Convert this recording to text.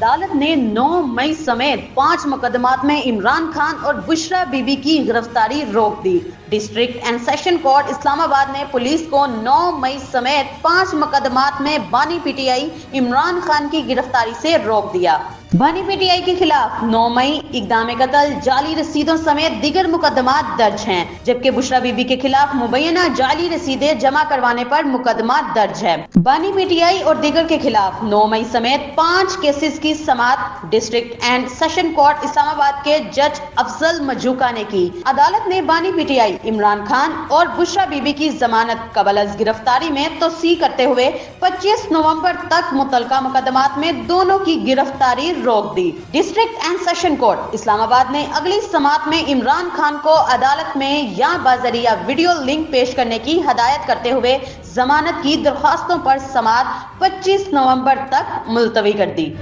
عدالت نے 9 مئی سمیت 5 مقدمات میں عمران خان اور بشرا بی بی کی گرفتاری روک دی۔ ڈسٹرکٹ اینڈ سیشن کورٹ اسلام آباد نے پولیس کو 9 مئی سمیت 5 مقدمات میں بانی P T I Imran Khan کی گرفتاری سے روک دیا۔ بانی پی ٹی آئی کے خلاف 9 مئی اقدام قتل، جعلی رسیدوں سمیت دیگر مقدمات درج ہیں، جبکہ بشرا بی بی کے خلاف مبینہ جعلی رسیدیں جمع کروانے پر مقدمات درج ہے۔ بانی پی ٹی آئی اور دیگر کے خلاف 9 مئی سمیت 5 کیسز کی سماعت ڈسٹرکٹ اینڈ سیشن کورٹ اسلام آباد کے جج افضل مجوکا نے کی۔ عدالت نے بانی P T I Imran Khan اور بشرا بی بی کی ضمانت قبل از گرفتاری میں توسیع کرتے ہوئے 25 نومبر تک متعلقہ مقدمات میں دونوں کی گرفتاری روک دی۔ ڈسٹرکٹ اینڈ سیشن کورٹ اسلام آباد نے اگلی سماعت میں عمران خان کو عدالت میں یا بذریعہ ویڈیو لنک پیش کرنے کی ہدایت کرتے ہوئے ضمانت کی درخواستوں پر سماعت 25 نومبر تک ملتوی کر دی۔